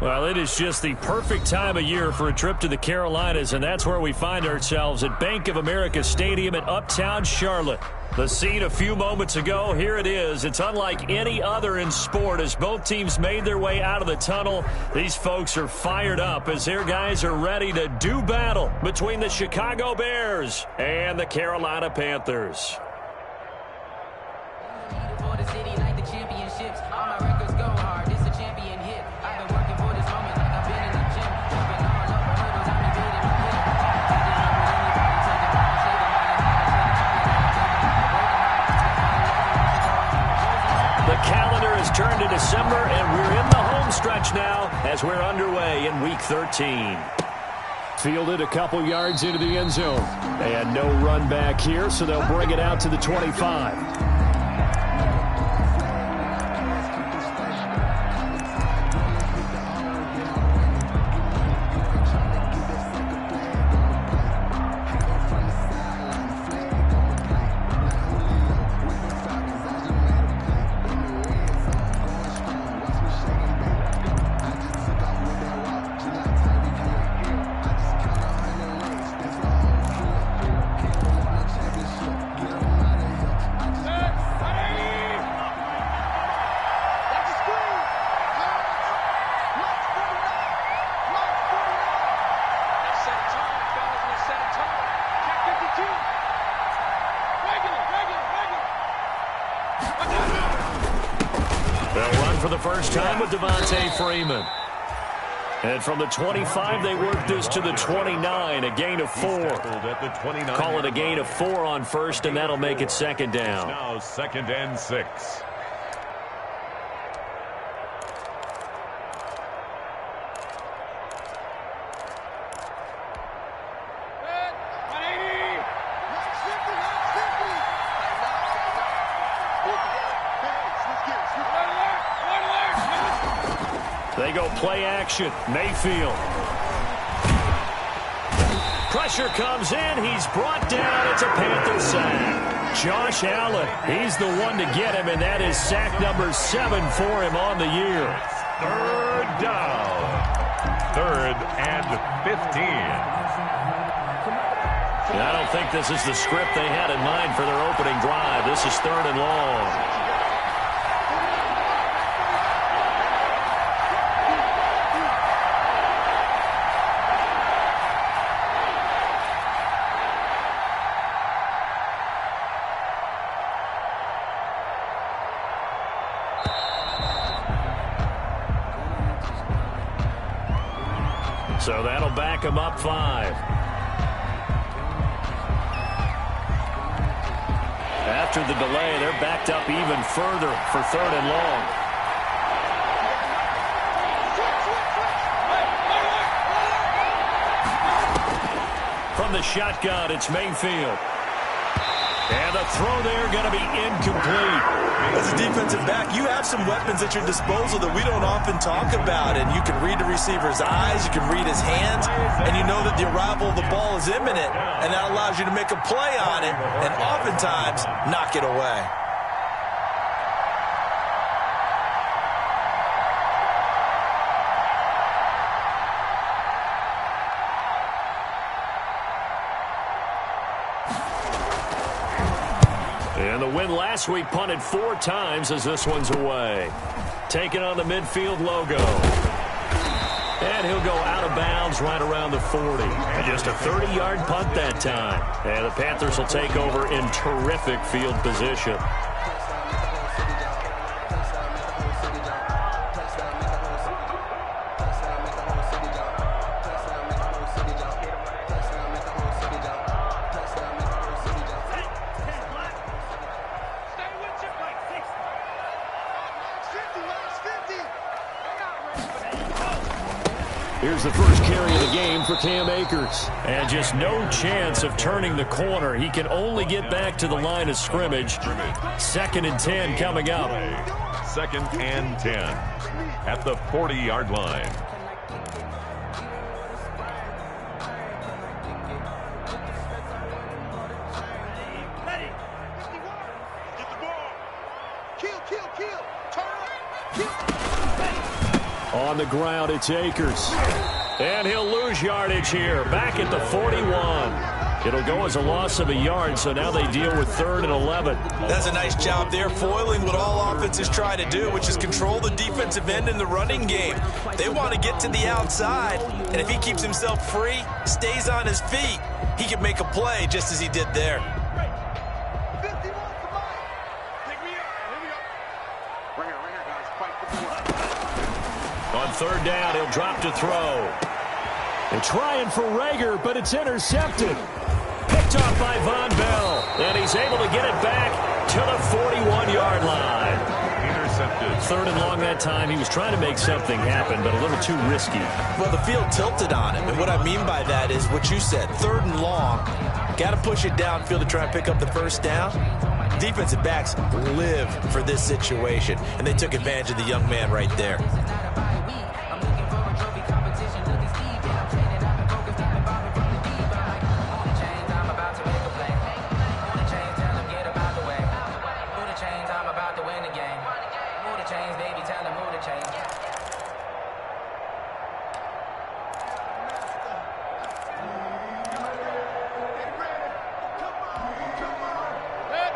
Well, it is just the perfect time of year for a trip to the Carolinas, and that's where we find ourselves at Bank of America Stadium in Uptown Charlotte. The scene a few moments ago, here it is. It's unlike any other in sport as both teams made their way out of the tunnel. These folks are fired up as their guys are ready to do battle between the Chicago Bears and the Carolina Panthers. Turned to December, and we're in the home stretch now as we're underway in Week 13. Fielded a couple yards into the end zone. And no run back here, so they'll bring it out to the 25. First time with Devontae Freeman. And from the 25, they work this to the 29, a gain of 4. Call it a gain of 4 on first, and that'll make it second down. Now 2nd and 6. They go play action. Mayfield. Pressure comes in. He's brought down. It's a Panther sack. Josh Allen, he's the one to get him, and that is sack number 7 for him on the year. 3rd down. 3rd and 15. And I don't think this is the script they had in mind for their opening drive. This is 3rd and long. So that'll back him up 5. After the delay, they're backed up even further for 3rd and long. From the shotgun, it's Mayfield. And the throw there going to be incomplete. As a defensive back, you have some weapons at your disposal that we don't often talk about. And you can read the receiver's eyes, you can read his hands, and you know that the arrival of the ball is imminent. And that allows you to make a play on it and oftentimes knock it away. And the win last week punted 4 times as this one's away. Taking on the midfield logo. And he'll go out of bounds right around the 40. And just a 30-yard punt that time. And the Panthers will take over in terrific field position. Here's the first carry of the game for Cam Akers. And just no chance of turning the corner. He can only get back to the line of scrimmage. 2nd and 10 coming up. 2nd and 10 at the 40-yard line. On the ground, it's Akers. And he'll lose yardage here. Back at the 41. It'll go as a loss of a yard, so now they deal with 3rd and 11. That's a nice job there, foiling what all offenses try to do, which is control the defensive end in the running game. They want to get to the outside, and if he keeps himself free, stays on his feet, he can make a play just as he did there. On 3rd down, he'll drop to throw. They're trying for Rager, but it's intercepted. Picked off by Von Bell, and he's able to get it back to the 41-yard line. Intercepted. 3rd and long that time. He was trying to make something happen, but a little too risky. Well, the field tilted on him, and what I mean by that is what you said, 3rd and long. Got to push it downfield to try and pick up the 1st down. Defensive backs live for this situation, and they took advantage of the young man right there.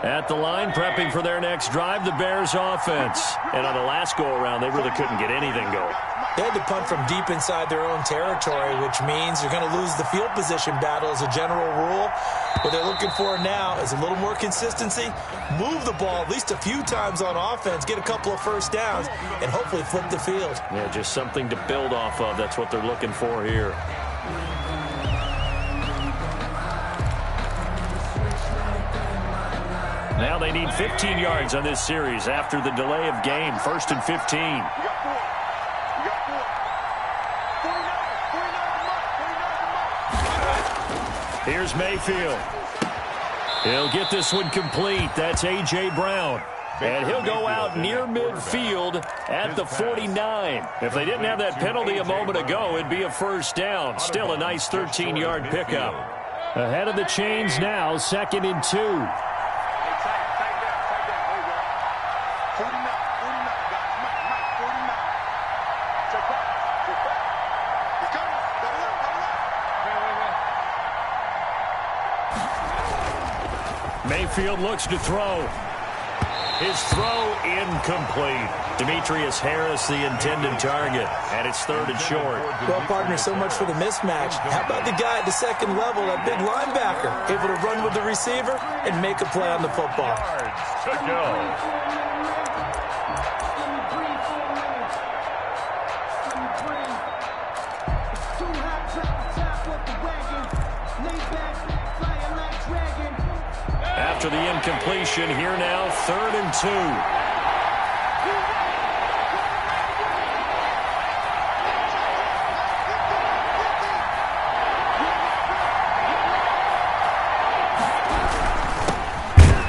At the line, prepping for their next drive, the Bears offense. And on the last go-around, they really couldn't get anything going. They had to punt from deep inside their own territory, which means you're going to lose the field position battle as a general rule. What they're looking for now is a little more consistency, move the ball at least a few times on offense, get a couple of 1st downs, and hopefully flip the field. Yeah, just something to build off of. That's what they're looking for here. Now they need 15 yards on this series after the delay of game. 1st and 15. Here's Mayfield. He'll get this one complete. That's A.J. Brown. And he'll go out near midfield at the 49. If they didn't have that penalty a moment ago, it'd be a 1st down. Still a nice 13-yard pickup. Ahead of the chains now, 2nd and 2. Mayfield looks to throw. His throw incomplete. Demetrius Harris, the intended target, and it's 3rd and short. Well, partner, so much for the mismatch. How about the guy at the 2nd level, that big linebacker, able to run with the receiver and make a play on the football? To go. After the incompletion, here now, 3rd and 2.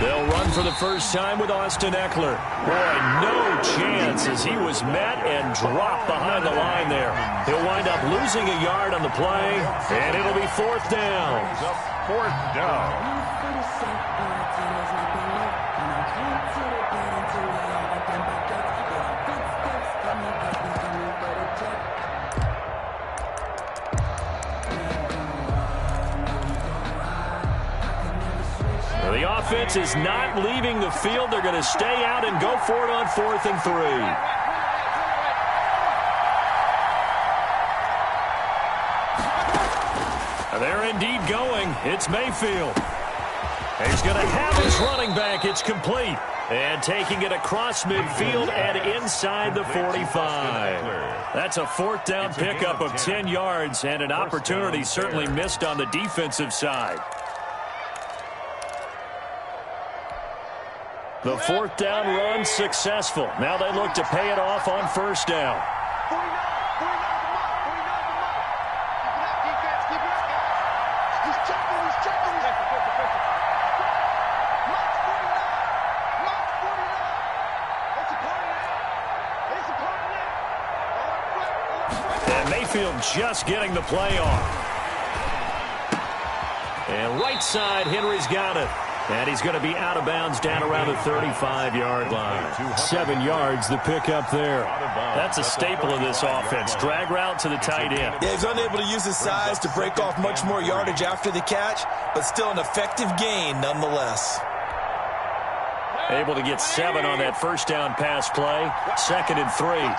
They'll run for the first time with Austin Eckler. Boy, no chance as he was met and dropped behind the line there. He'll wind up losing a yard on the play, and it'll be 4th down. 4th down. The offense is not leaving the field. They're going to stay out and go for it on 4th and 3. They're indeed going. It's Mayfield. He's going to have his running back. It's complete. And taking it across midfield and inside the 45. That's a 4th down pickup of 10 yards and an opportunity certainly missed on the defensive side. The 4th down run successful. Now they look to pay it off on 1st down. And Mayfield just getting the play off. And right side, Henry's got it. And he's going to be out of bounds down around the 35-yard line. 7 yards the pickup there. That's a staple of this offense. Drag route to the tight end. Yeah, he's unable to use his size to break off much more yardage after the catch, but still an effective gain nonetheless. Able to get 7 on that first down pass play. 2nd and 3.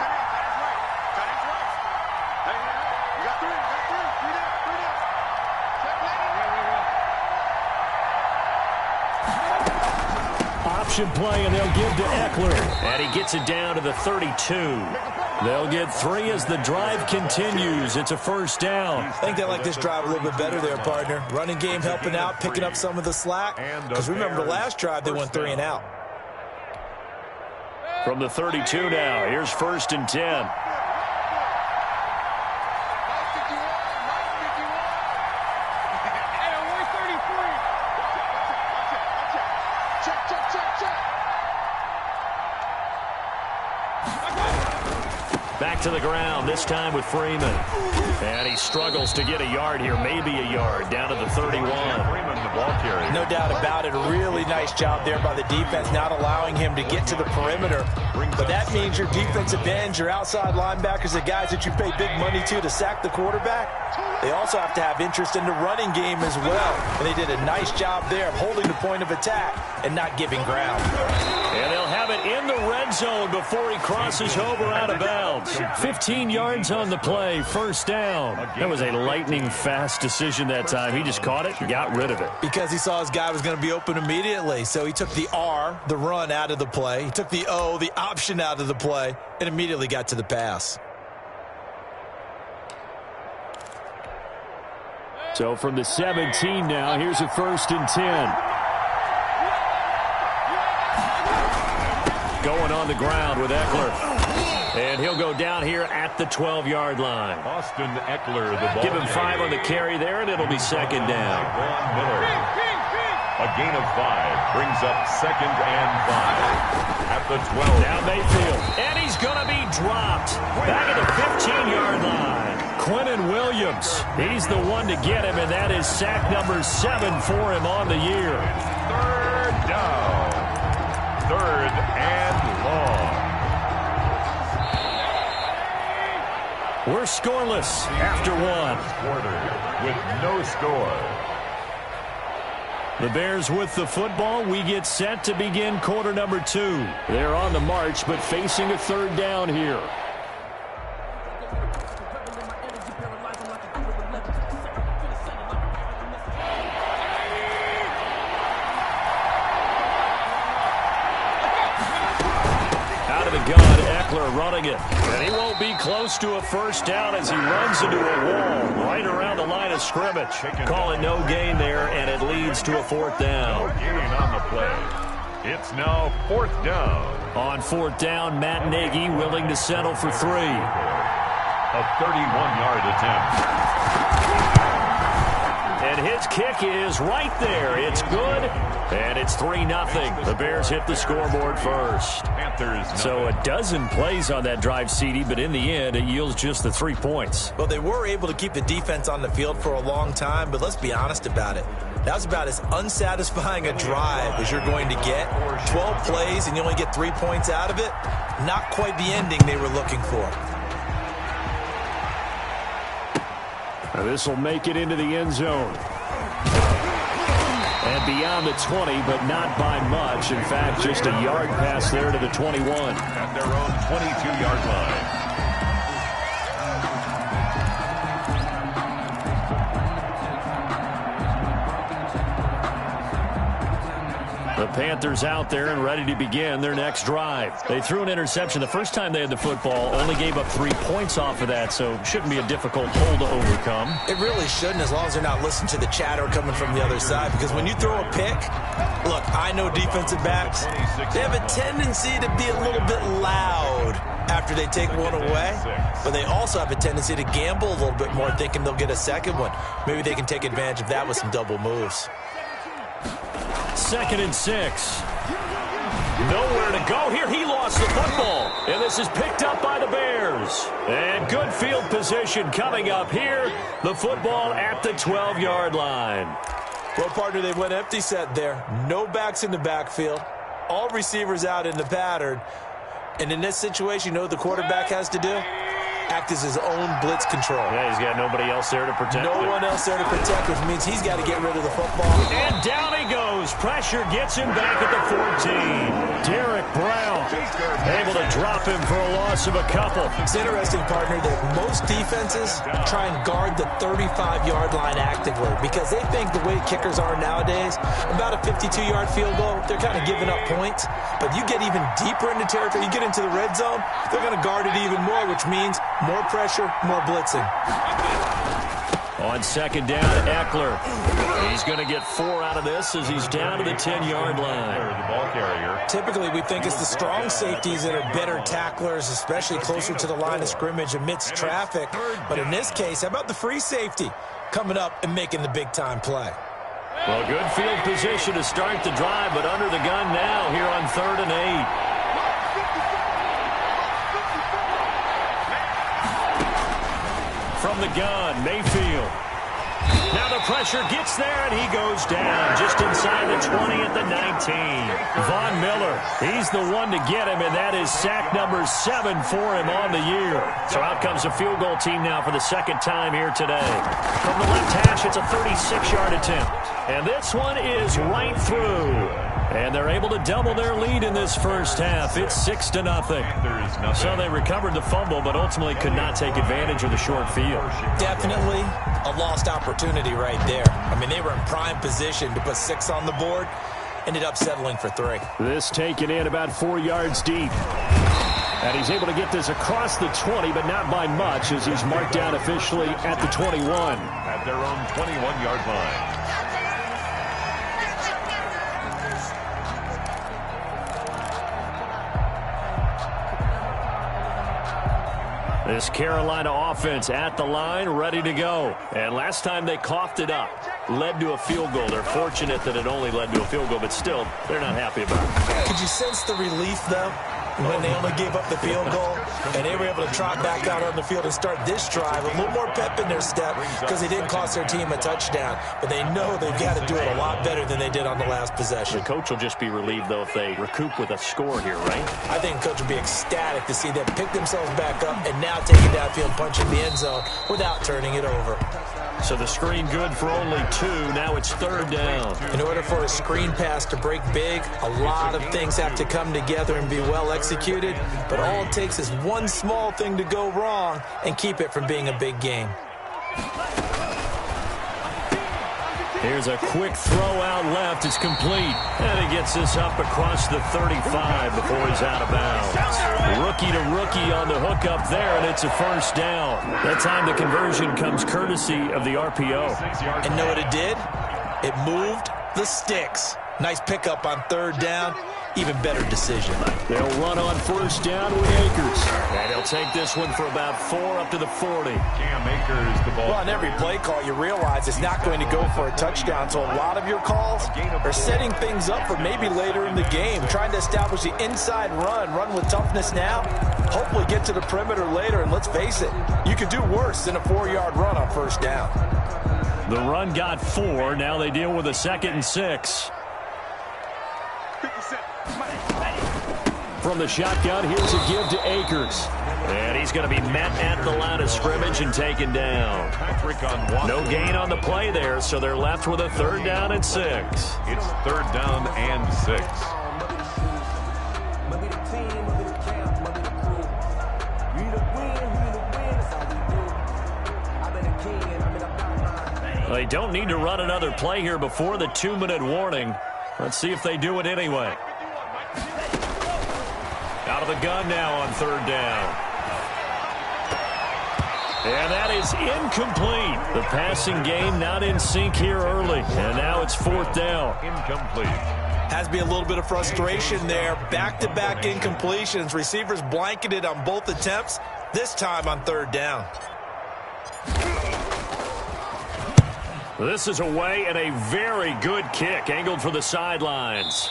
Play, and they'll give to Eckler. And he gets it down to the 32. They'll get 3 as the drive continues. It's a first down. I think they like this drive a little bit better there, partner. Running game helping out, picking up some of the slack. Because remember, the last drive, they went 3 and out. From the 32 now, here's 1st and 10. Back to the ground, this time with Freeman. And he struggles to get a yard here, maybe a yard, down to the 31. No doubt about it. A really nice job there by the defense, not allowing him to get to the perimeter. But that means your defensive ends, your outside linebackers, the guys that you pay big money to sack the quarterback, they also have to have interest in the running game as well. And they did a nice job there of holding the point of attack and not giving ground. And they'll have it in the red zone before he crosses over out of bounds. 15 yards on the play, first down. That was a lightning-fast decision that time. He just caught it and got rid of it. Because he saw his guy was going to be open immediately. So he took the R, the run, out of the play. He took the O, the option, out of the play, and immediately got to the pass. So from the 17 now, here's a 1st and 10. Going on the ground with Eckler. And he'll go down here at the 12-yard line. Austin Eckler, the ball. Give him 5 on the carry there, and it'll be 2nd down. A gain of 5 brings up 2nd and 5 at the 12. Now Mayfield, and he's going to be dropped back at the 15-yard line. Quinnen Williams, he's the one to get him, and that is sack number 7 for him on the year. 3rd down. 3rd and long. We're scoreless after 1. Quarter with no score. The Bears with the football. We get set to begin quarter number 2. They're on the march, but facing a 3rd down here. Out of the gun, Eckler running it. And he won't be close to a first down as he runs into a wall right around the line of scrimmage. Call it no gain there, and it leads to a 4th down. No gain on the play. It's now 4th down. On 4th down, Matt Nagy willing to settle for 3. A 31-yard attempt. And his kick is right there. It's good, and it's 3-0. The Bears hit the scoreboard first. So a dozen plays on that drive, CD, but in the end, it yields just the 3 points. Well, they were able to keep the defense on the field for a long time, but let's be honest about it. That was about as unsatisfying a drive as you're going to get. 12 plays, and you only get 3 points out of it. Not quite the ending they were looking for. This will make it into the end zone. And beyond the 20, but not by much. In fact, just a yard pass there to the 21. At their own 22-yard line. The Panthers out there and ready to begin their next drive. They threw an interception the first time they had the football, only gave up 3 points off of that, so shouldn't be a difficult hole to overcome. It really shouldn't, as long as they're not listening to the chatter coming from the other side, because when you throw a pick, look, I know defensive backs, they have a tendency to be a little bit loud after they take one away, but they also have a tendency to gamble a little bit more, thinking they'll get a second one. Maybe they can take advantage of that with some double moves. 2nd and 6. Nowhere to go here. He lost the football. And this is picked up by the Bears. And good field position coming up here. The football at the 12-yard line. Well, partner, they went empty set there. No backs in the backfield. All receivers out in the pattern. And in this situation, you know what the quarterback has to do? Act as his own blitz control. Yeah, he's got nobody else there to protect him. No one else there to protect, which means he's got to get rid of the football. And down he goes. Pressure gets him back at the 14. Derek Brown able to drop him for a loss of a couple. It's interesting, partner, that most defenses try and guard the 35-yard line actively because they think the way kickers are nowadays, about a 52-yard field goal, they're kind of giving up points. But you get even deeper into territory, you get into the red zone, they're going to guard it even more, which means more pressure, more blitzing. On second down, Eckler. He's going to get 4 out of this as he's down to the 10-yard line. The ball carrier. Typically, we think it's the strong safeties that are better tacklers, especially closer to the line of scrimmage amidst traffic. But in this case, how about the free safety coming up and making the big-time play? Well, good field position to start the drive, but under the gun now here on 3rd and 8. From the gun, Mayfield. Now the pressure gets there, and he goes down just inside the 20 at the 19. Von Miller, he's the one to get him, and that is sack number 7 for him on the year. So out comes the field goal team now for the second time here today. From the left hash, it's a 36-yard attempt. And this one is right through. And they're able to double their lead in this first half. It's 6-0. So they recovered the fumble, but ultimately could not take advantage of the short field. Definitely a lost opportunity right there. I mean, they were in prime position to put 6 on the board. Ended up settling for 3. This taken in about 4 yards deep. And he's able to get this across the 20, but not by much, as he's marked down officially at the 21. At their own 21-yard line. This Carolina offense at the line, ready to go. And last time they coughed it up, led to a field goal. They're fortunate that it only led to a field goal, but still, they're not happy about it. Could you sense the relief, though, when they only gave up the field goal and they were able to trot back out on the field and start this drive? A little more pep in their step because they didn't cost their team a touchdown, but they know they've got to do it a lot better than they did on the last possession. The coach will just be relieved, though, if they recoup with a score here, right? I think the coach will be ecstatic to see them pick themselves back up and now take it downfield, punching the end zone without turning it over. So the screen good for only 2. Now it's 3rd down. In order for a screen pass to break big, a lot of things have to come together and be well executed. But all it takes is one small thing to go wrong and keep it from being a big game. Here's a quick throw out left. It's complete. And he gets this up across the 35 before he's out of bounds. Rookie to rookie on the hook up there, and it's a first down. That time the conversion comes courtesy of the RPO. And know what it did? It moved the sticks. Nice pickup on 3rd down. Even better decision. They'll run on first down with Akers. And he'll take this one for about 4 up to the 40. Cam Akers, the ball. Well, on every play call, you realize it's not going to go for a touchdown. So a lot of your calls are setting things up for maybe later in the game, trying to establish the inside run with toughness now, hopefully get to the perimeter later. And let's face it, you could do worse than a 4-yard run on first down. The run got 4. Now they deal with a 2nd and 6. From the shotgun, here's a give to Akers. And he's going to be met at the line of scrimmage and taken down. No gain on the play there, so they're left with a 3rd down and 6. It's 3rd down and 6. They don't need to run another play here before the 2-minute warning. Let's see if they do it anyway. Out of the gun now on 3rd down. And that is incomplete. The passing game not in sync here early. And now it's 4th down. Incomplete. Has to be a little bit of frustration there. Back-to-back incompletions. Receivers blanketed on both attempts, this time on 3rd down. This is away and a very good kick angled for the sidelines.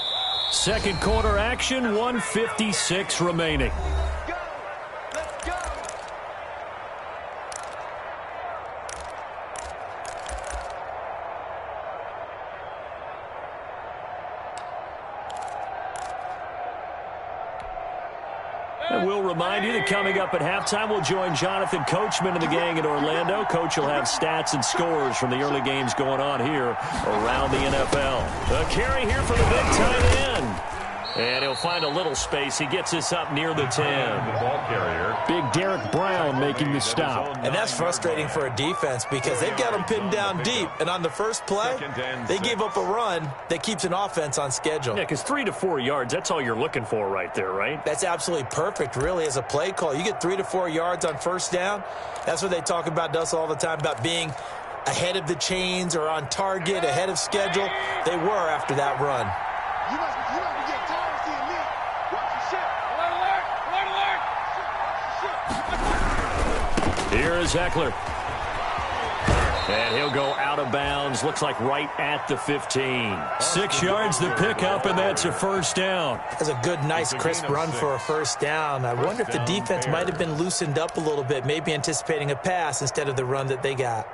Second quarter action, 1:56 remaining. And we'll remind you that coming up at halftime, we'll join Jonathan Coachman and the gang in Orlando. Coach will have stats and scores from the early games going on here around the NFL. A carry here for the big tight end. And he'll find a little space. He gets this up near the 10. Ball carrier. Big Derek Brown making the stop. And that's frustrating for a defense because they've got them pinned down deep. And on the first play, they gave up a run that keeps an offense on schedule. Yeah, because 3 to 4 yards, that's all you're looking for right there, right? That's absolutely perfect, really, as a play call. You get 3 to 4 yards on first down. That's what they talk about, Dust, all the time, about being ahead of the chains or on target, ahead of schedule. They were after that run. You must be getting tired of seeing me. Watch your shit. Alert, alert. Here is Eckler. And he'll go out of bounds. Looks like right at the 15. 6 yards the pickup, and that's a first down. That's a good, nice, crisp run for a first down. I wonder if the defense might have been loosened up a little bit, maybe anticipating a pass instead of the run that they got.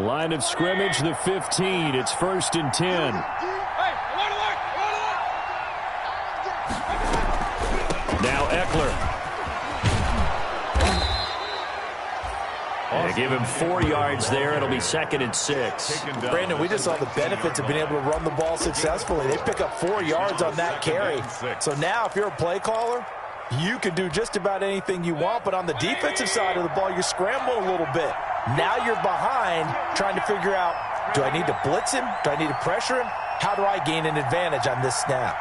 Line of scrimmage, the 15. It's 1st and 10. Now Eckler. They give him 4 yards there. It'll be 2nd and 6. Brandon, we just saw the benefits of being able to run the ball successfully. They pick up 4 yards on that carry. So now if you're a play caller, you can do just about anything you want. But on the defensive side of the ball, you're scrambling a little bit. Now you're behind trying to figure out, do I need to blitz him? Do I need to pressure him? How do I gain an advantage on this snap?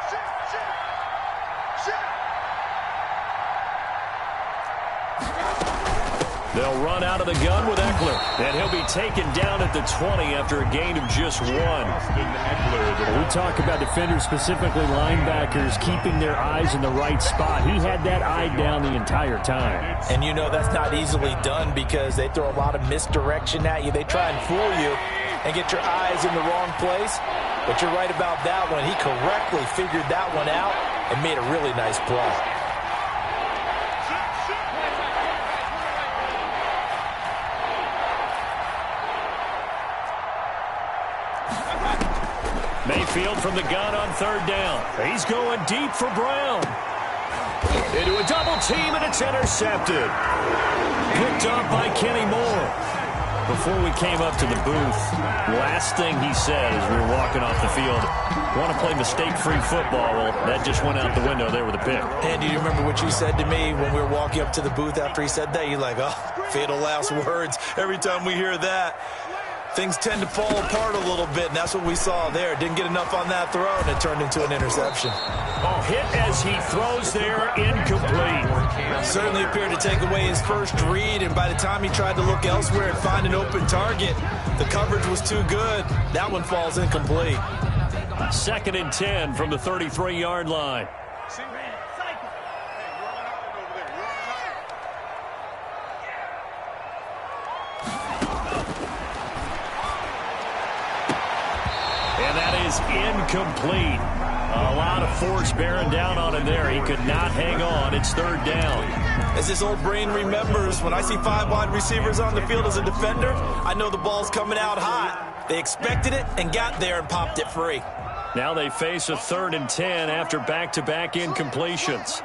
They'll run out of the gun with Eckler. And he'll be taken down at the 20 after a gain of just 1. We talk about defenders, specifically linebackers, keeping their eyes in the right spot. He had that eye down the entire time. And you know that's not easily done because they throw a lot of misdirection at you. They try and fool you and get your eyes in the wrong place. But you're right about that one. He correctly figured that one out and made a really nice play. Mayfield from the gun on 3rd down. He's going deep for Brown. Into a double team, and it's intercepted. Picked up by Kenny Moore. Before we came up to the booth, last thing he said as we were walking off the field, want to play mistake-free football. Well, that just went out the window there with a pick. And do you remember what you said to me when we were walking up to the booth after he said that? You're like, oh, fatal last words. Every time we hear that, things tend to fall apart a little bit, and that's what we saw there. Didn't get enough on that throw, and it turned into an interception. Oh, hit as he throws there, incomplete. Certainly appeared to take away his first read, and by the time he tried to look elsewhere and find an open target, the coverage was too good. That one falls incomplete. 2nd and 10 from the 33-yard line. Incomplete. A lot of force bearing down on him there. He could not hang on. It's 3rd down. As this old brain remembers, when I see 5 wide receivers on the field as a defender, I know the ball's coming out hot. They expected it and got there and popped it free. Now they face a 3rd and 10 after back-to-back incompletions.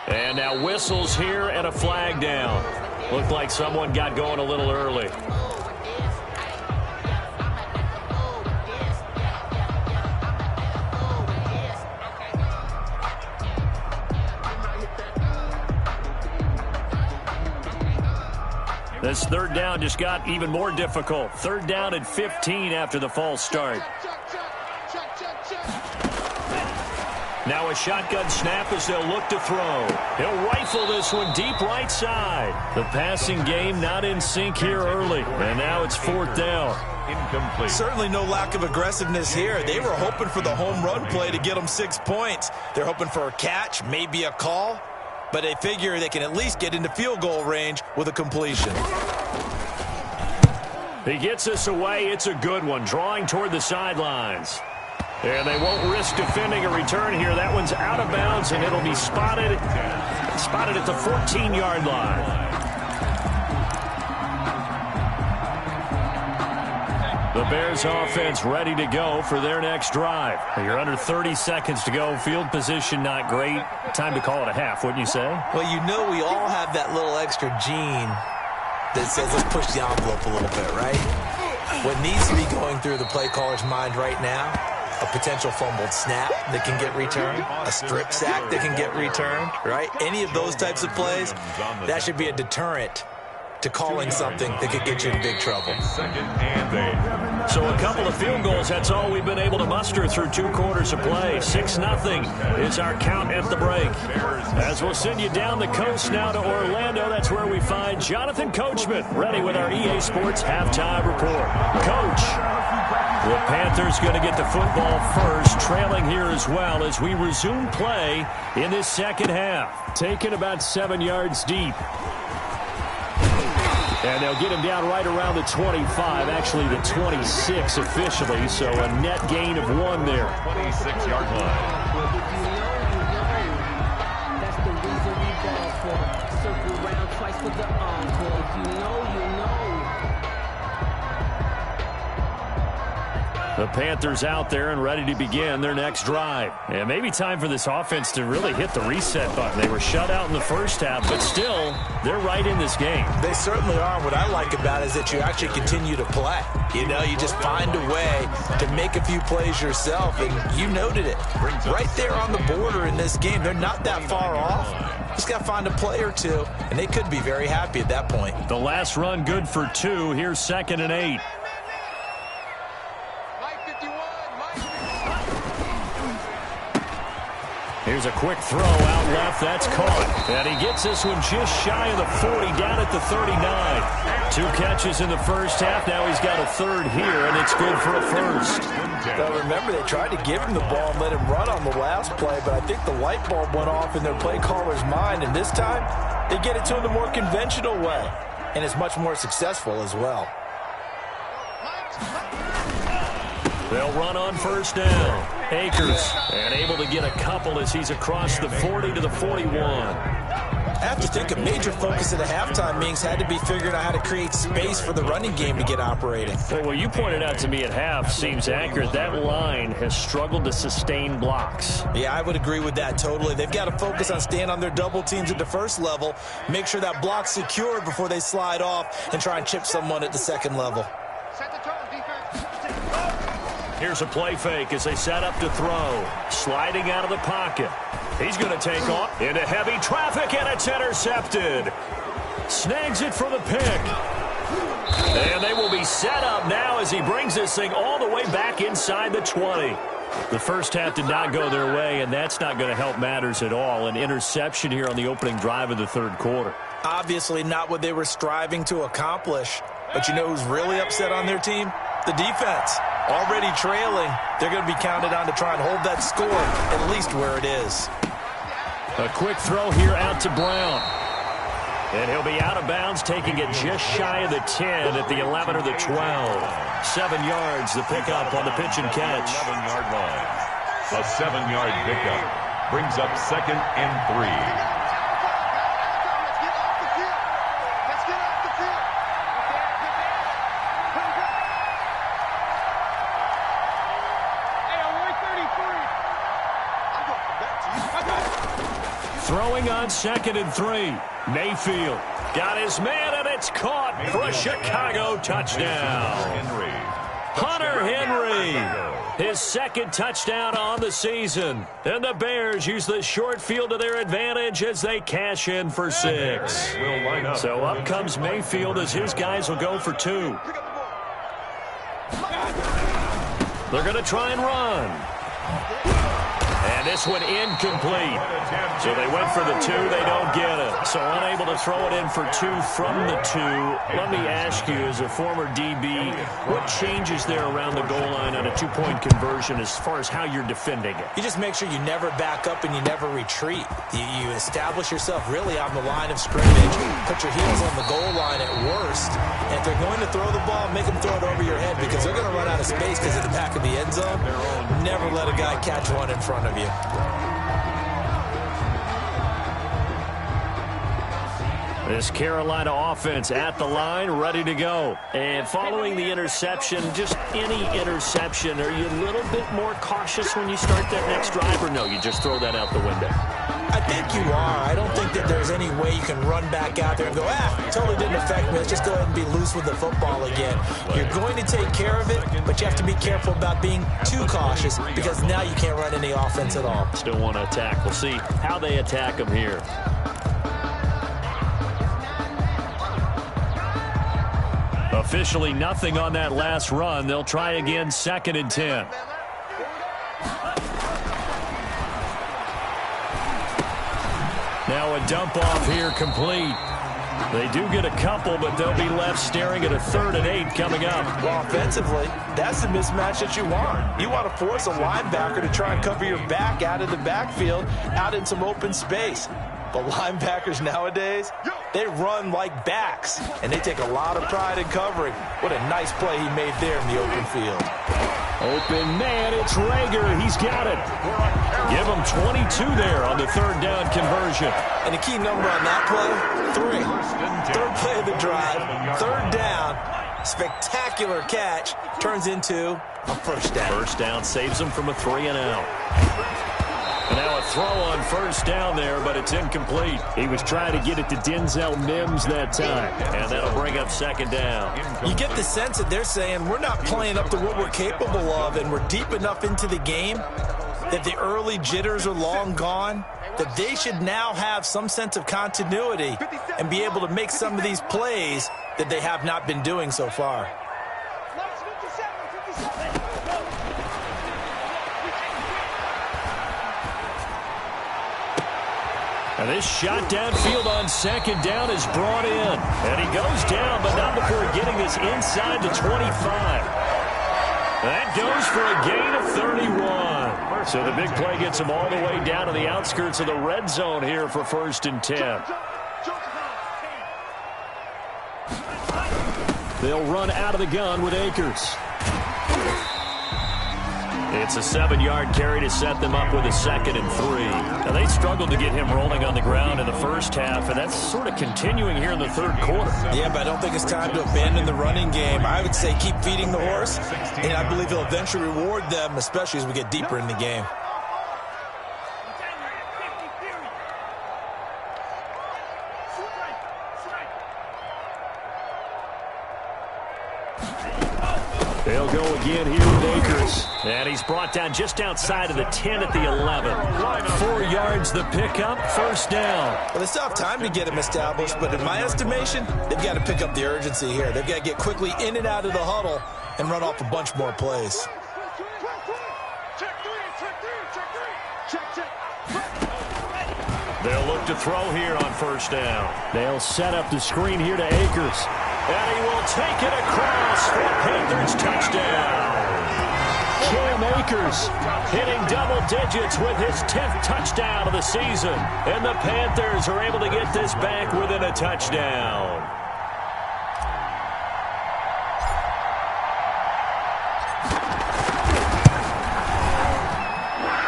And now whistles here and a flag down. Looked like someone got going a little early. This 3rd down just got even more difficult. 3rd down and 15 after the false start. Now a shotgun snap as they'll look to throw. He'll rifle this one deep right side. The passing game not in sync here early. And now it's 4th down. Incomplete. Certainly no lack of aggressiveness here. They were hoping for the home run play to get them 6 points. They're hoping for a catch, maybe a call. But they figure they can at least get into field goal range with a completion. He gets us away. It's a good one. Drawing toward the sidelines. And they won't risk defending a return here. That one's out of bounds, and it'll be spotted at the 14-yard line. The Bears offense ready to go for their next drive. You're under 30 seconds to go. Field position not great. Time to call it a half, wouldn't you say? Well, you know we all have that little extra gene that says let's push the envelope a little bit, right? What needs to be going through the play caller's mind right now, a potential fumbled snap that can get returned, a strip sack that can get returned, right? Any of those types of plays, that should be a deterrent to calling something that could get you in big trouble. So a couple of field goals, that's all we've been able to muster through 2 quarters of play. 6-0 is our count at the break. As we'll send you down the coast now to Orlando, that's where we find Jonathan Coachman, ready with our EA Sports halftime report. Coach, the Panthers going to get the football first, trailing here as well as we resume play in this second half. Taken about 7 yards deep. And they'll get him down right around the 25, actually the 26 officially, so a net gain of 1 there. 26-yard line. That's the reason we ball for. Circle around twice for the encore. You know. The Panthers out there and ready to begin their next drive. And maybe time for this offense to really hit the reset button. They were shut out in the first half, but still, they're right in this game. They certainly are. What I like about it is that you actually continue to play. You know, you just find a way to make a few plays yourself, and you noted it. Right there on the border in this game, they're not that far off. Just got to find a play or two, and they could be very happy at that point. The last run good for 2. Here's 2nd and 8. Here's a quick throw out left. That's caught. And he gets this one just shy of the 40, down at the 39. 2 catches in the first half. Now he's got a 3rd here, and it's good for a first. Now remember, they tried to give him the ball and let him run on the last play, but I think the light bulb went off in their play caller's mind, and this time they get it to him the more conventional way, and it's much more successful as well. They'll run on first down. Akers, and able to get a couple as he's across the 40 to the 41. I have to think a major focus at the halftime meetings had to be figuring out how to create space for the running game to get operating. Well, what you pointed out to me at half seems accurate. That line has struggled to sustain blocks. Yeah, I would agree with that totally. They've got to focus on staying on their double teams at the first level, make sure that block's secured before they slide off and try and chip someone at the second level. Here's a play fake as they set up to throw. Sliding out of the pocket. He's going to take off into heavy traffic, and it's intercepted. Snags it for the pick. And they will be set up now as he brings this thing all the way back inside the 20. The first half did not go their way, and that's not going to help matters at all. An interception here on the opening drive of the 3rd quarter. Obviously not what they were striving to accomplish. But you know who's really upset on their team? The defense. Already trailing. They're going to be counted on to try and hold that score, at least where it is. A quick throw here out to Brown. And he'll be out of bounds, taking it just shy of the 10 at the 11 or the 12. 7 yards, the pickup on the pitch and catch. 7-yard line. A 7-yard pickup brings up 2nd and 3. Throwing on 2nd and 3. Mayfield got his man, and it's caught for a Chicago touchdown. Hunter Henry, his 2nd touchdown on the season. And the Bears use the short field to their advantage as they cash in for 6. So up comes Mayfield as his guys will go for 2. They're going to try and run. And this one incomplete. So they went for the 2. They don't get it. So unable to throw it in for 2 from the 2. Let me ask you, as a former DB, what changes there around the goal line on a 2-point conversion as far as how you're defending it? You just make sure you never back up and you never retreat. You establish yourself really on the line of scrimmage, put your heels on the goal line at worst, And if they're going to throw the ball, make them throw it over your head because they're going to run out of space because of the back of the end zone. Never let a guy catch one in front of you. This Carolina offense at the line, ready to go. And following the interception, just any interception, are you a little bit more cautious when you start that next drive, or no, you just throw that out the window? I think you are. I don't think that there's any way you can run back out there and go, totally didn't affect me. Let's just go ahead and be loose with the football again. You're going to take care of it, but you have to be careful about being too cautious because now you can't run any offense at all. Still want to attack. We'll see how they attack them here. Officially nothing on that last run. They'll try again, 2nd and 10. Now a dump off here complete. They do get a couple, but they'll be left staring at a 3rd and 8 coming up. Well, offensively, that's the mismatch that you want. You want to force a linebacker to try and cover your back out of the backfield, out in some open space. But linebackers nowadays, they run like backs, and they take a lot of pride in covering. What a nice play he made there in the open field. Open man, it's Rager. He's got it. Give him 22 there on the 3rd down conversion. And the key number on that play, 3. 3rd play of the drive, 3rd down. Spectacular catch turns into a 1st down. 1st down saves him from a 3 and out. And now a throw on 1st down there, but it's incomplete. He was trying to get it to Denzel Mims that time. And that'll bring up 2nd down. You get the sense that they're saying we're not playing up to what we're capable of, and we're deep enough into the game that the early jitters are long gone, that they should now have some sense of continuity and be able to make some of these plays that they have not been doing so far. And this shot downfield on 2nd down is brought in. And he goes down, but not before getting this inside the 25. That goes for a gain of 31. So the big play gets him all the way down to the outskirts of the red zone here for 1st and 10. They'll run out of the gun with Akers. It's a 7-yard carry to set them up with a 2nd and 3. Now, they struggled to get him rolling on the ground in the first half, and that's sort of continuing here in the 3rd quarter. Yeah, but I don't think it's time to abandon the running game. I would say keep feeding the horse, and I believe he'll eventually reward them, especially as we get deeper in the game. They'll go again here with Akers. And he's brought down just outside of the 10 at the 11. 4 yards the pickup, 1st down. Well, they still have time to get him established, but in my estimation, they've got to pick up the urgency here. They've got to get quickly in and out of the huddle and run off a bunch more plays. They'll look to throw here on 1st down. They'll set up the screen here to Akers. And he will take it across for a Panthers touchdown. Cam Akers hitting double digits with his 10th touchdown of the season. And the Panthers are able to get this back within a touchdown.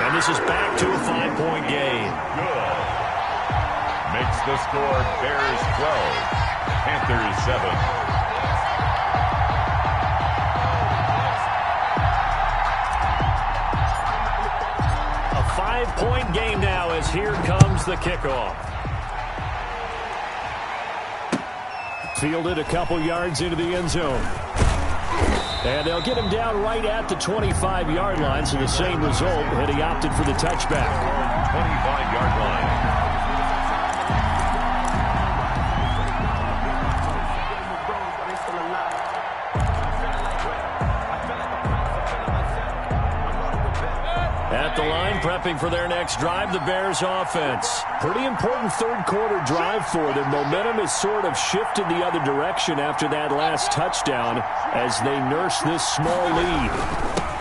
And this is back to a 5-point game. Good. Makes the score Bears 12. Panthers 7. A 5-point game now as here comes the kickoff. Fielded a couple yards into the end zone. And they'll get him down right at the 25-yard line, so the same result, and he opted for the touchback. 25-yard line. At the line, prepping for their next drive, the Bears offense. Pretty important 3rd quarter drive for them. Momentum has sort of shifted the other direction after that last touchdown as they nurse this small lead.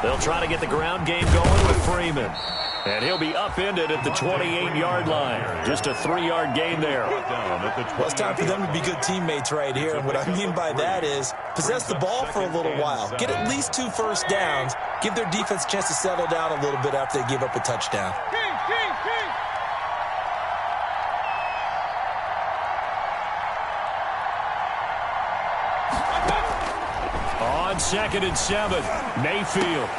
They'll try to get the ground game going with Freeman. And he'll be upended at the 28-yard line. Just a 3-yard gain there. Well, it's time for them to be good teammates right here. And what I mean by that is possess the ball for a little while. Get at least 2 first downs. Give their defense a chance to settle down a little bit after they give up a touchdown. On 2nd and 7, Mayfield.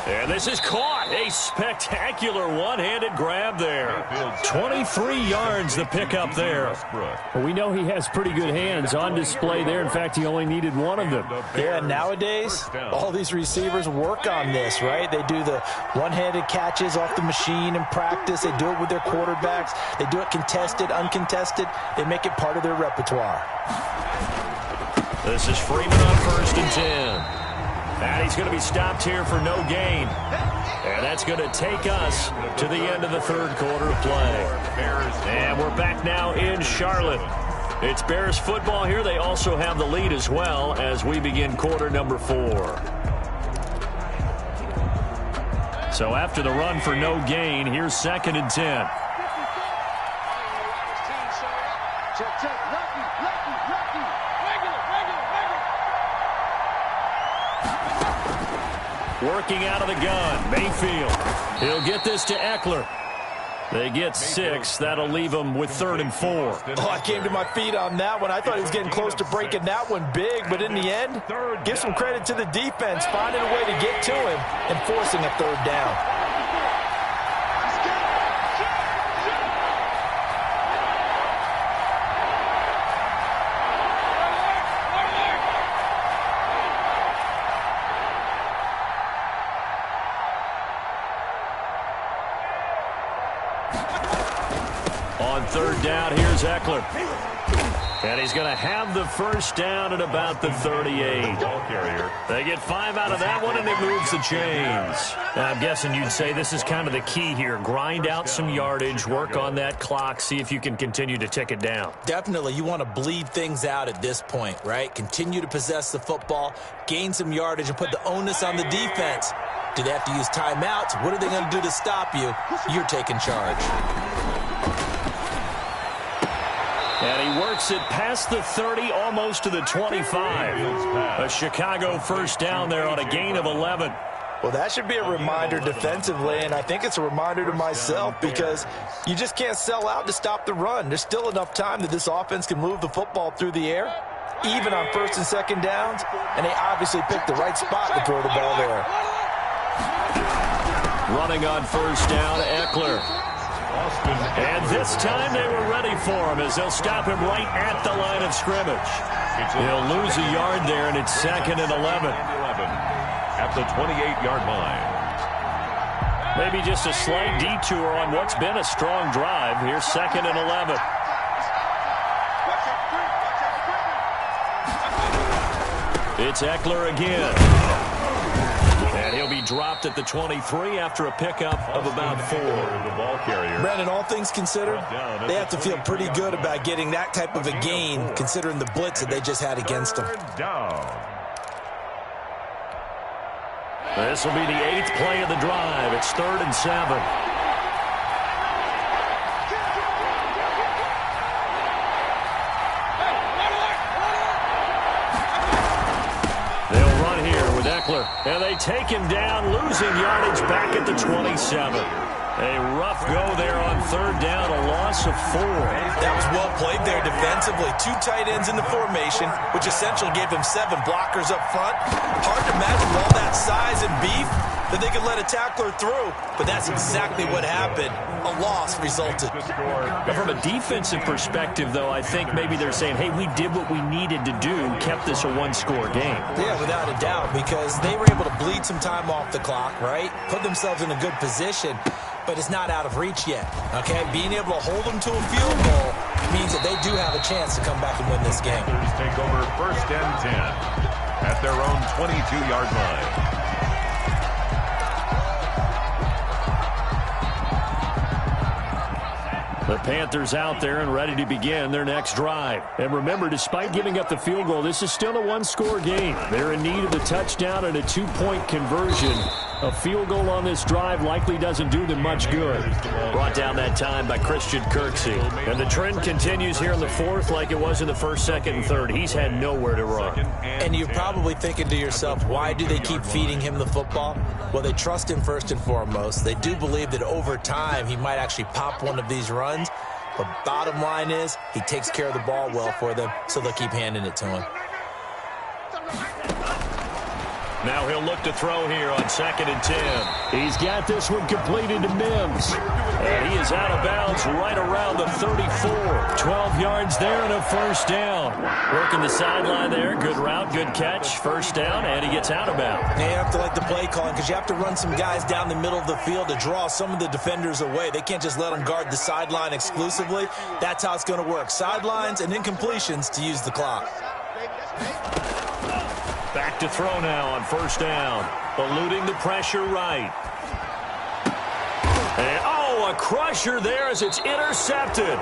And this is caught. A spectacular one-handed grab there. 23 yards the pickup there. Well, we know he has pretty good hands on display there. In fact, he only needed one of them. Yeah, nowadays, all these receivers work on this, right? They do the one-handed catches off the machine in practice. They do it with their quarterbacks. They do it contested, uncontested. They make it part of their repertoire. This is Freeman on 1st and 10. And he's going to be stopped here for no gain. And that's going to take us to the end of the 3rd quarter of play. And we're back now in Charlotte. It's Bears football here. They also have the lead as well as we begin quarter number 4. So after the run for no gain, here's 2nd and 10. Working out of the gun, Mayfield. He'll get this to Eckler. They get 6. That'll leave him with 3rd and 4. Oh, I came to my feet on that one. I thought he was getting close to breaking that one big, but in the end, give some credit to the defense, finding a way to get to him and forcing a 3rd down. On 3rd down, here's Eckler. And he's going to have the first down at about the 38. They get 5 out of that one, and it moves the chains. Now, I'm guessing you'd say this is kind of the key here. Grind out some yardage, work on that clock, see if you can continue to tick it down. Definitely. You want to bleed things out at this point, right? Continue to possess the football, gain some yardage, and put the onus on the defense. Do they have to use timeouts? What are they going to do to stop you? You're taking charge. And he works it past the 30, almost to the 25. A Chicago first down there on a gain of 11. Well, that should be a reminder defensively, and I think it's a reminder to myself because you just can't sell out to stop the run. There's still enough time that this offense can move the football through the air, even on 1st and 2nd downs, and they obviously picked the right spot to throw the ball there. Running on 1st down, Eckler. And this time they were ready for him as they'll stop him right at the line of scrimmage. He'll lose a yard there, and it's 2nd and 11. At the 28-yard line. Maybe just a slight detour on what's been a strong drive. Here's 2nd and 11. It's Eckler again. And he'll be dropped at the 23 after a pickup of about 4. Brandon, all things considered, they have to feel pretty good about getting that type of a gain considering the blitz that they just had against them. This will be the 8th play of the drive. It's 3rd and 7. They'll run here with Eckler. And they take him down, losing yardage back at the 27. A rough go there on 3rd down, a loss of 4. That was well played there defensively. 2 tight ends in the formation, which essentially gave them 7 blockers up front. Hard to imagine with all that size and beef that they could let a tackler through, but that's exactly what happened. A loss resulted. But from a defensive perspective, though, I think maybe they're saying, hey, we did what we needed to do, kept this a 1-score game. Yeah, without a doubt, because they were able to bleed some time off the clock, right? Put themselves in a good position, but it's not out of reach yet, okay? Being able to hold them to a field goal means that they do have a chance to come back and win this game. Take over 1st and 10 at their own 22-yard line. The Panthers out there and ready to begin their next drive. And remember, despite giving up the field goal, this is still a 1-score game. They're in need of the touchdown and a 2-point conversion A field goal on this drive likely doesn't do them much good. Brought down that time by Christian Kirksey. And the trend continues here in the fourth like it was in the first, second, and third. He's had nowhere to run. And you're probably thinking to yourself, why do they keep feeding him the football? Well, they trust him first and foremost. They do believe that over time he might actually pop one of these runs. But bottom line is he takes care of the ball well for them, so they'll keep handing it to him. Now he'll look to throw here on 2nd and 10. He's got this one completed to Mims. And he is out of bounds right around the 34. 12 yards there and a first down. Working the sideline there. Good route, good catch. First down, and he gets out of bounds. Now you have to like the play calling because you have to run some guys down the middle of the field to draw some of the defenders away. They can't just let them guard the sideline exclusively. That's how it's going to work. Sidelines and incompletions to use the clock. Back to throw now on first down. Eluding the pressure right. And, a crusher there as it's intercepted.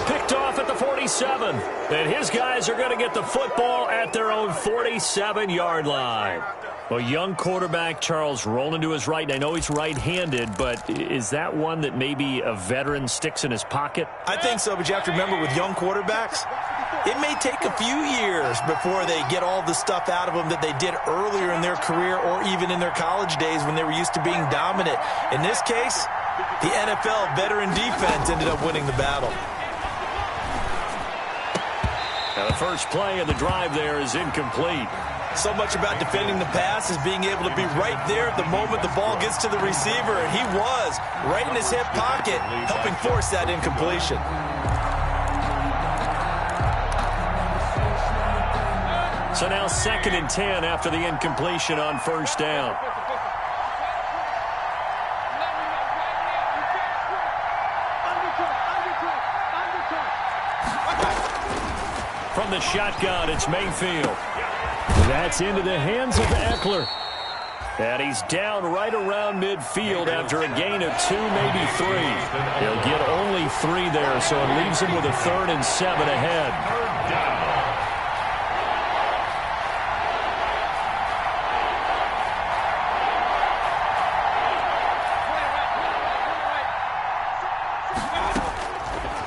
Picked off at the 47. And his guys are going to get the football at their own 47-yard line. A young quarterback, Charles, rolling to his right. And I know he's right-handed, but is that one that maybe a veteran sticks in his pocket? I think so, but you have to remember with young quarterbacks, it may take a few years before they get all the stuff out of them that they did earlier in their career or even in their college days when they were used to being dominant. In this case, the NFL veteran defense ended up winning the battle. Now the first play of the drive there is incomplete. So much about defending the pass is being able to be right there at the moment the ball gets to the receiver, and he was right in his hip pocket, helping force that incompletion. So now 2nd and 10 after the incompletion on first down. From the shotgun, it's Mayfield. That's into the hands of Eckler. And he's down right around midfield after a gain of 2, maybe 3. He'll get only 3 there, so it leaves him with a 3rd and 7 ahead.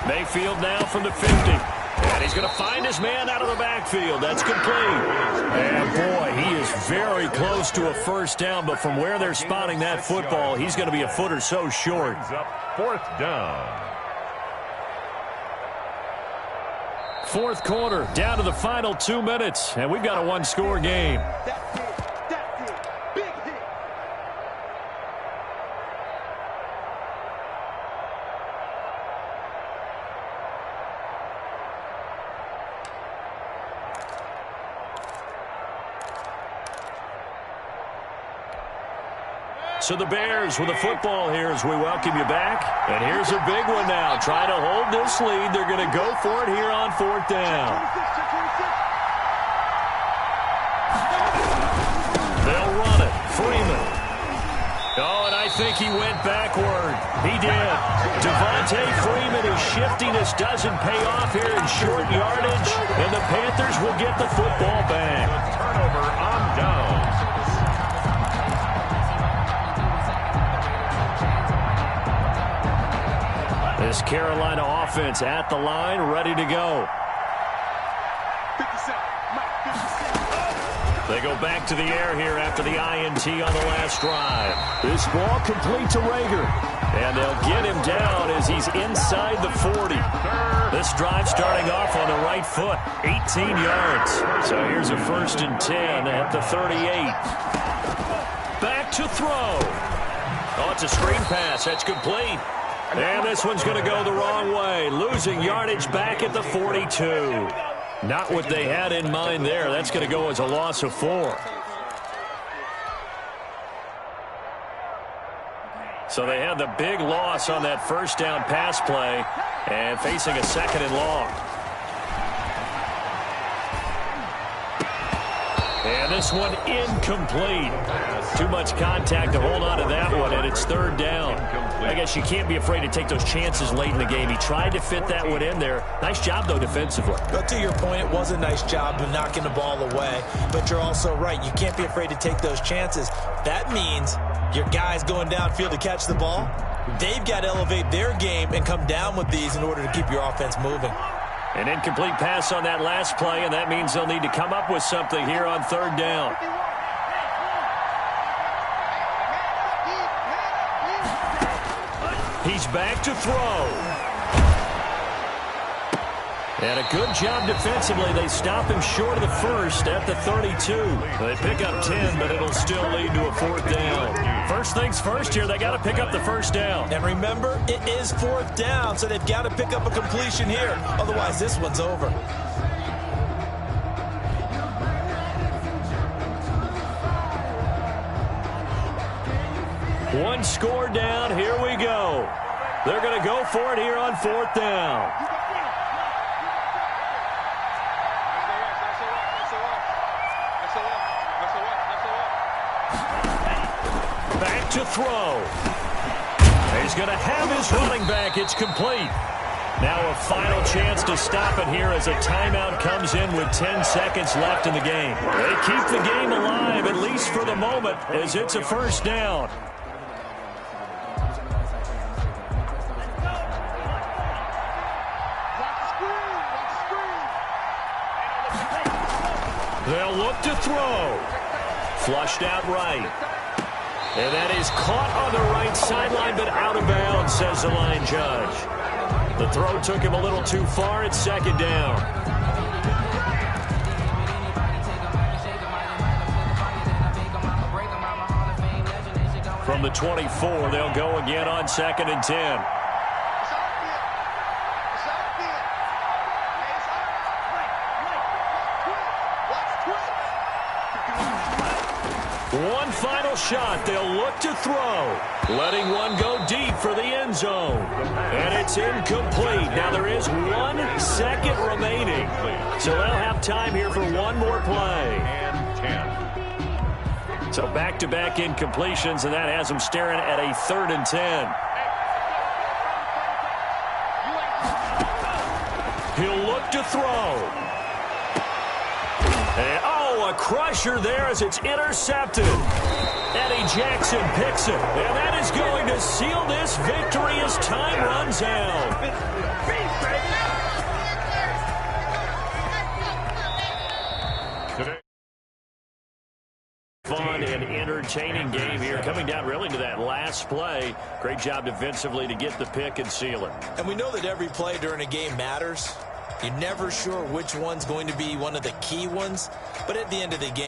Mayfield now from the 50. And he's going to find his man out of the backfield. That's complete. And, boy, he is very close to a first down, but from where they're spotting that football, he's going to be a foot or so short. 4th down. Fourth quarter, down to the final 2 minutes, and we've got a one-score game. So the Bears with the football here as we welcome you back. And here's a big one now. Trying to hold this lead. They're going to go for it here on 4th down. They'll run it. Freeman. Oh, and I think he went backward. He did. Devontae Freeman is shifting. This doesn't pay off here in short yardage. And the Panthers will get the football back. Turnover on down. This Carolina offense at the line, ready to go. They go back to the air here after the INT on the last drive. This ball complete to Rager. And they'll get him down as he's inside the 40. This drive starting off on the right foot, 18 yards. So here's a 1st and 10 at the 38. Back to throw. Oh, it's a screen pass. That's complete. And this one's going to go the wrong way. Losing yardage back at the 42. Not what they had in mind there. That's going to go as a loss of 4. So they had the big loss on that first down pass play and facing a 2nd and long. And this one incomplete. Too much contact to hold on to that one, and it's 3rd down. I guess you can't be afraid to take those chances late in the game. He tried to fit that one in there. Nice job, though, defensively. But to your point, it was a nice job of knocking the ball away. But you're also right. You can't be afraid to take those chances. That means Your guys going downfield to catch the ball, they've got to elevate their game and come down with these in order to keep your offense moving. An incomplete pass on that last play, and that means they'll need to come up with something here on third down. He's back to throw. And a good job defensively. They stop him short of the first at the 32. They pick up 10, but it'll still lead to a fourth down. First things first here, they got to pick up the first down. And remember, it is fourth down, so they've got to pick up a completion here. Otherwise, this one's over. One score down. Here we go. They're going to go for it here on fourth down. Back to throw. He's going to have his running back. It's complete. Now a final chance to stop it here as a timeout comes in with 10 seconds left in the game. They keep the game alive, at least for the moment, as it's a first down. They'll look to throw. Flushed out right. And that is caught on the right sideline, but out of bounds, says the line judge. The throw took him a little too far. It's second down. From the 24, they'll go again on 2nd and 10. One final shot. They'll look to throw. Letting one go deep for the end zone. And it's incomplete. Now there is 1 second remaining. So they'll have time here for one more play. And 10. So back-to-back incompletions, and that has them staring at a 3rd and 10. He'll look to throw. And, a crusher there as it's intercepted. Eddie Jackson picks it. And that is going to seal this victory as time runs out. Fun and entertaining game here. Coming down really to that last play. Great job defensively to get the pick and seal it. And we know that every play during a game matters. You're never sure which one's going to be one of the key ones. But at the end of the game,